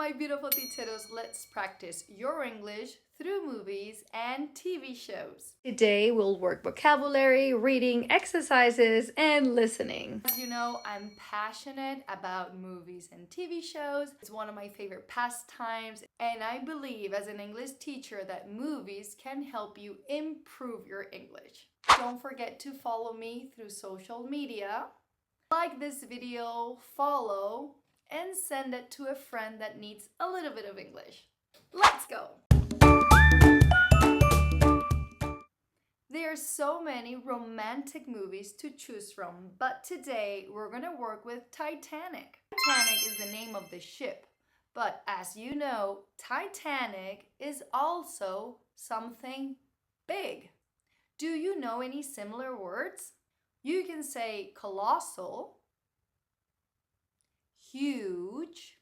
my beautiful titeros, let's practice your English through movies and TV shows. Today we'll work vocabulary, reading exercises, and listening. As you know, I'm passionate about movies and TV shows. It's one of my favorite pastimes, and I believe as an English teacher that movies can help you improve your English. Don't forget to follow me through social media. Like this video, follow, and send it to a friend that needs a little bit of English. Let's go! There are so many romantic movies to choose from, but today we're going to work with Titanic. Titanic is the name of the ship, but as you know, Titanic is also something big. Do you know any similar words? You can say colossal, huge,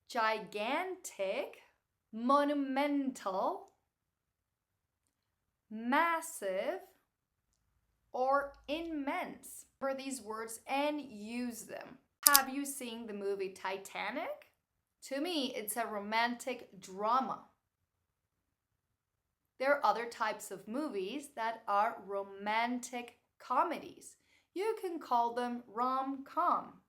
gigantic, monumental, massive, or immense. Remember these words and use them. Have you seen the movie Titanic? To me, it's a romantic drama. There are other types of movies that are romantic comedies. You can call them rom-com.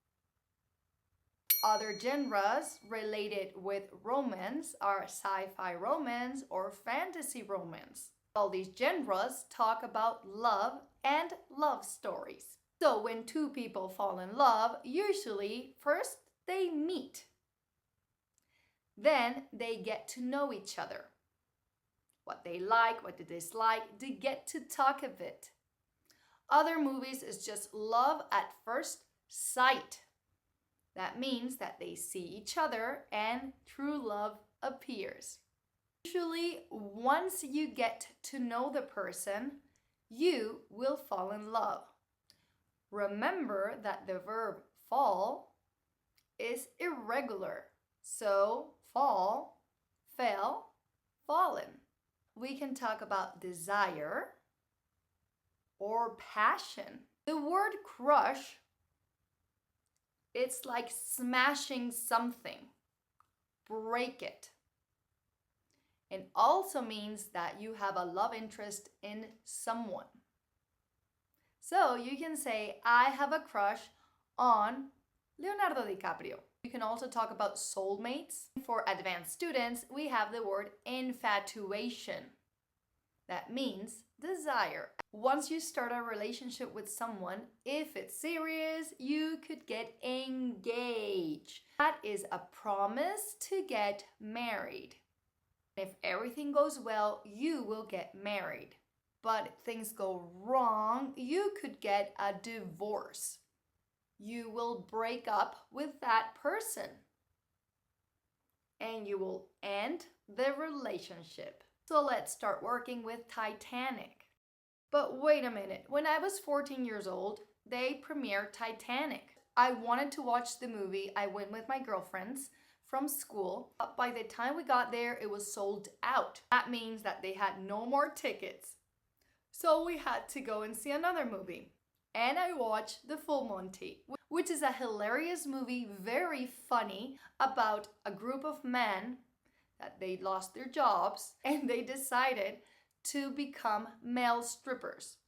Other genres related with romance are sci-fi romance or fantasy romance. All these genres talk about love and love stories. So when two people fall in love, usually first they meet. Then they get to know each other. What they like, what they dislike, they get to talk a bit. Other movies is just love at first sight. That means that they see each other and true love appears. Usually, once you get to know the person, you will fall in love. Remember that the verb fall is irregular. So, fall, fell, fallen. We can talk about desire or passion. The word crush, it's like smashing something, break it. It also means that you have a love interest in someone. So you can say, I have a crush on Leonardo DiCaprio. You can also talk about soulmates. For advanced students, we have the word infatuation. That means desire. Once you start a relationship with someone, if it's serious, you could get engaged. That is a promise to get married. If everything goes well, you will get married. But if things go wrong, you could get a divorce. You will break up with that person. And you will end the relationship. So let's start working with Titanic. But wait a minute, when I was 14 years old, they premiered Titanic. I wanted to watch the movie. I went with my girlfriends from school. But by the time we got there, it was sold out. That means that they had no more tickets. So we had to go and see another movie. And I watched The Full Monty, which is a hilarious movie, very funny, about a group of men that they lost their jobs and they decided to become male strippers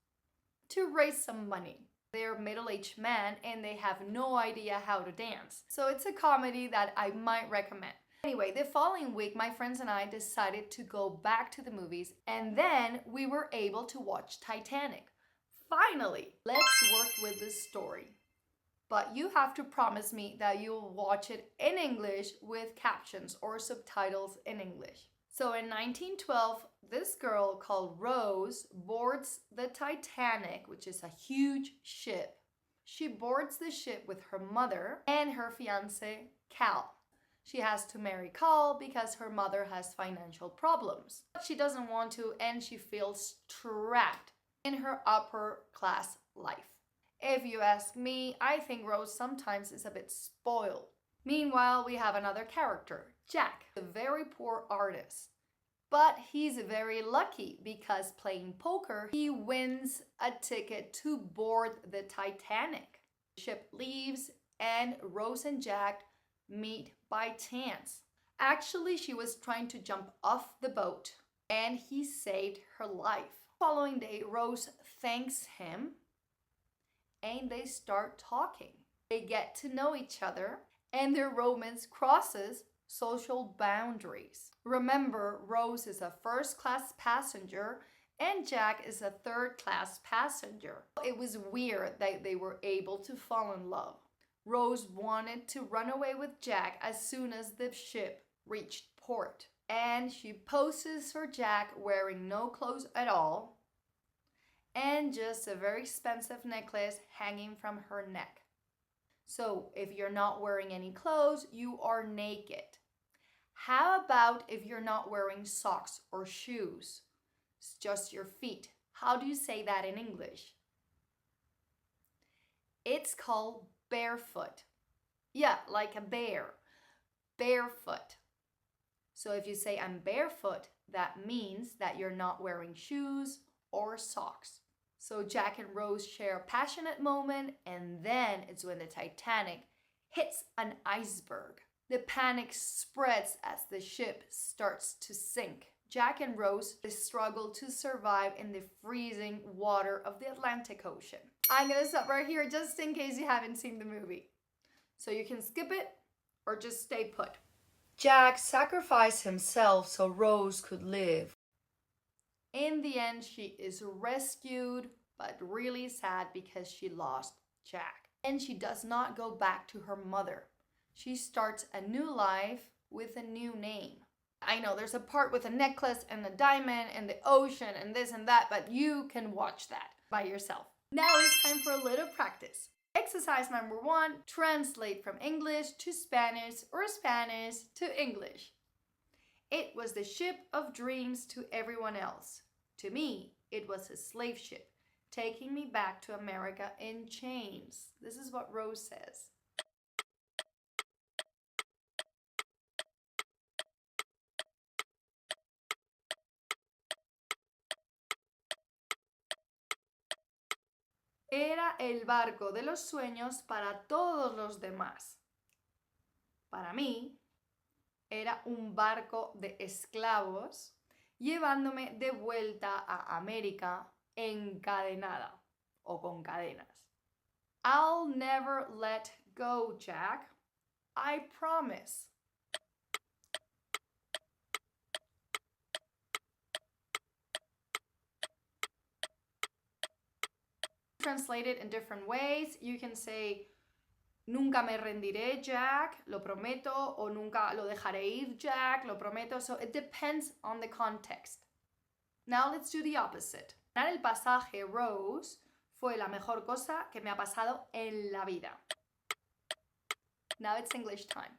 to raise some money. They're middle-aged men and they have no idea how to dance. So it's a comedy that I might recommend. Anyway, the following week, my friends and I decided to go back to the movies, and then we were able to watch Titanic. Finally, let's work with the story. But you have to promise me that you'll watch it in English with captions or subtitles in English. So in 1912, this girl called Rose boards the Titanic, which is a huge ship. She boards the ship with her mother and her fiancé, Cal. She has to marry Cal because her mother has financial problems. But she doesn't want to, and she feels trapped in her upper class life. If you ask me, I think Rose sometimes is a bit spoiled. Meanwhile, we have another character, Jack, a very poor artist. But he's very lucky because playing poker, he wins a ticket to board the Titanic. The ship leaves and Rose and Jack meet by chance. Actually, she was trying to jump off the boat and he saved her life. The following day, Rose thanks him and they start talking. They get to know each other and their romance crosses social boundaries. Remember, Rose is a first-class passenger and Jack is a third-class passenger. It was weird that they were able to fall in love. Rose wanted to run away with Jack as soon as the ship reached port. And she poses for Jack wearing no clothes at all and just a very expensive necklace hanging from her neck. So if you're not wearing any clothes, you are naked. How about if you're not wearing socks or shoes? It's just your feet. How do you say that in English? It's called barefoot. Yeah, like a bear. Barefoot. So if you say I'm barefoot, that means that you're not wearing shoes or socks. So Jack and Rose share a passionate moment, and then it's when the Titanic hits an iceberg. The panic spreads as the ship starts to sink. Jack and Rose struggle to survive in the freezing water of the Atlantic Ocean. I'm gonna stop right here just in case you haven't seen the movie. So you can skip it or just stay put. Jack sacrificed himself so Rose could live. In the end, she is rescued, but really sad because she lost Jack. And she does not go back to her mother. She starts a new life with a new name. I know there's a part with a necklace and a diamond and the ocean and this and that, but you can watch that by yourself. Now it's time for a little practice. Exercise number 1, translate from English to Spanish or Spanish to English. It was the ship of dreams to everyone else. To me, it was a slave ship, taking me back to America in chains. This is what Rose says. Era el barco de los sueños para todos los demás. Para mí, era un barco de esclavos llevándome de vuelta a América encadenada o con cadenas. I'll never let go, Jack. I promise. Translate it in different ways. You can say, nunca me rendiré, Jack, lo prometo, o nunca lo dejaré ir, Jack, lo prometo. So it depends on the context. Now let's do the opposite. Ganar el pasaje, Rose, fue la mejor cosa que me ha pasado en la vida. Now it's English time.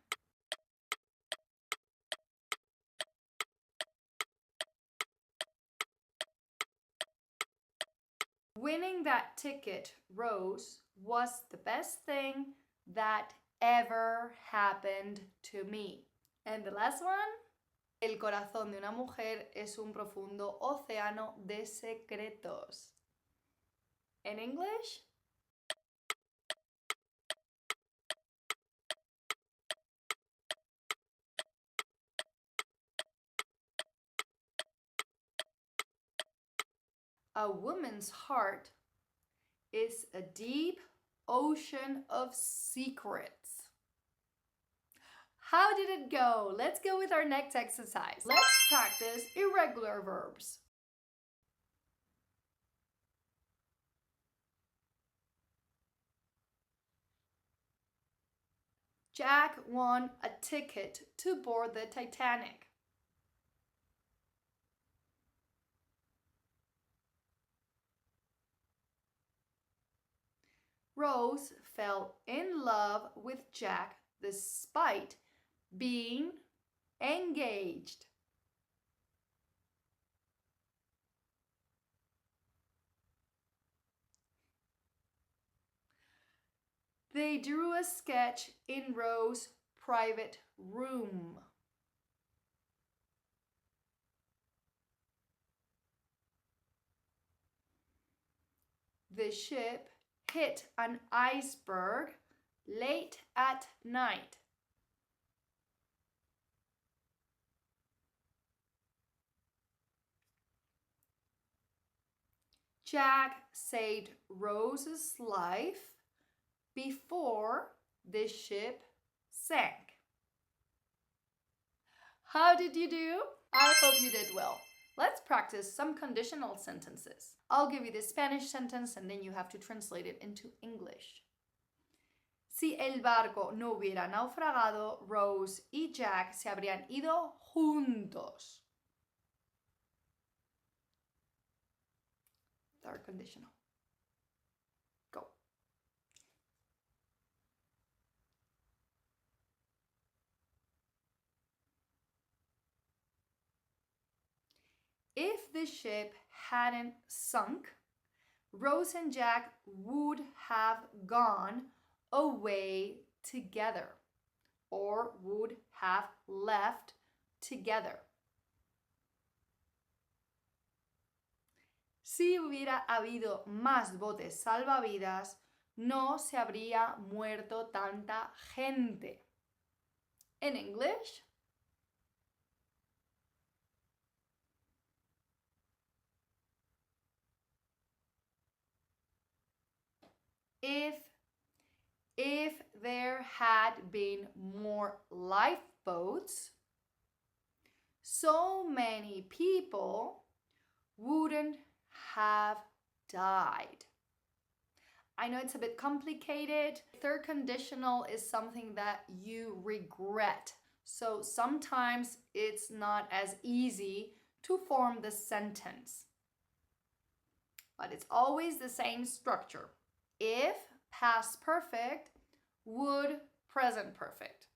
Winning that ticket, Rose, was the best thing that ever happened to me. And the last one? El corazón de una mujer es un profundo océano de secretos. In English? A woman's heart is a deep ocean of secrets. How did it go? Let's go with our next exercise. Let's practice irregular verbs. Jack won a ticket to board the Titanic. Rose fell in love with Jack despite being engaged. They drew a sketch in Rose's private room. The ship hit an iceberg late at night. Jack saved Rose's life before the ship sank. How did you do? I hope you did well. Let's practice some conditional sentences. I'll give you the Spanish sentence and then you have to translate it into English. Si el barco no hubiera naufragado, Rose y Jack se habrían ido juntos. Third conditional. Go. If the ship hadn't sunk, Rose and Jack would have gone away together or would have left together. Si hubiera habido más botes salvavidas, no se habría muerto tanta gente. In English, if there had been more lifeboats, so many people wouldn't have died. I know it's a bit complicated. Third conditional is something that you regret. So sometimes it's not as easy to form the sentence. But it's always the same structure. If, past perfect, would, present perfect.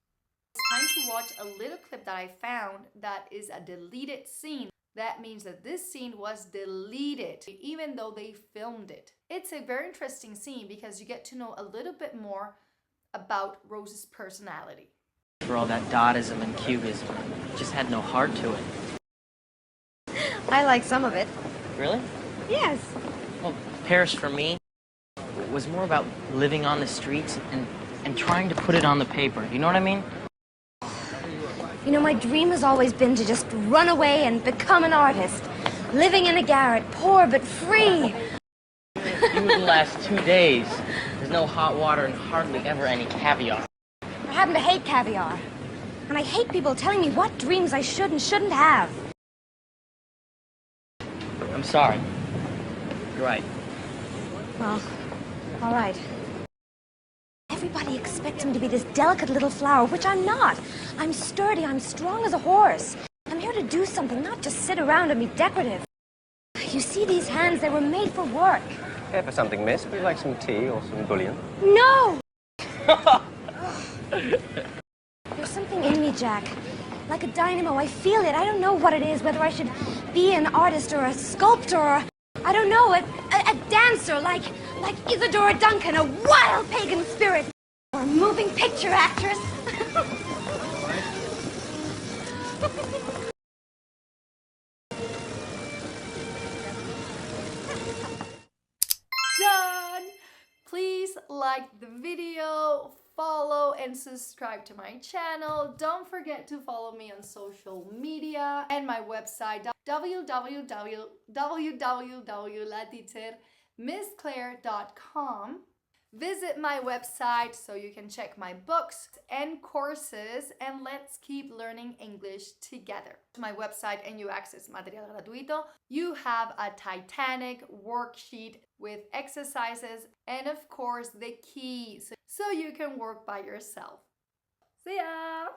It's time to watch a little clip that I found that is a deleted scene. That means that this scene was deleted, even though they filmed it. It's a very interesting scene because you get to know a little bit more about Rose's personality. For all that Dadaism and Cubism, it just had no heart to it. I like some of it. Really? Yes. Well, Paris for me was more about living on the streets and trying to put it on the paper. You know what I mean? You know, my dream has always been to just run away and become an artist. Living in a garret, poor but free. You wouldn't last 2 days. There's no hot water and hardly ever any caviar. I happen to hate caviar. And I hate people telling me what dreams I should and shouldn't have. I'm sorry. You're right. Well, all right. Everybody expects me to be this delicate little flower, which I'm not. I'm sturdy, I'm strong as a horse. I'm here to do something, not just sit around and be decorative. You see these hands, they were made for work. Care for something, miss? Would you like some tea or some bullion? No! There's something in me, Jack. Like a dynamo, I feel it. I don't know what it is, whether I should be an artist or a sculptor or, I don't know, a dancer like Isadora Duncan, a wild pagan spirit, or a moving picture actress. Done! Please like the video, follow and subscribe to my channel. Don't forget to follow me on social media and my website www.latitermissclaire.com. Visit my website so you can check my books and courses, and let's keep learning English together. My website and you access material gratuito. You have a Titanic worksheet with exercises and of course the keys so you can work by yourself. See ya!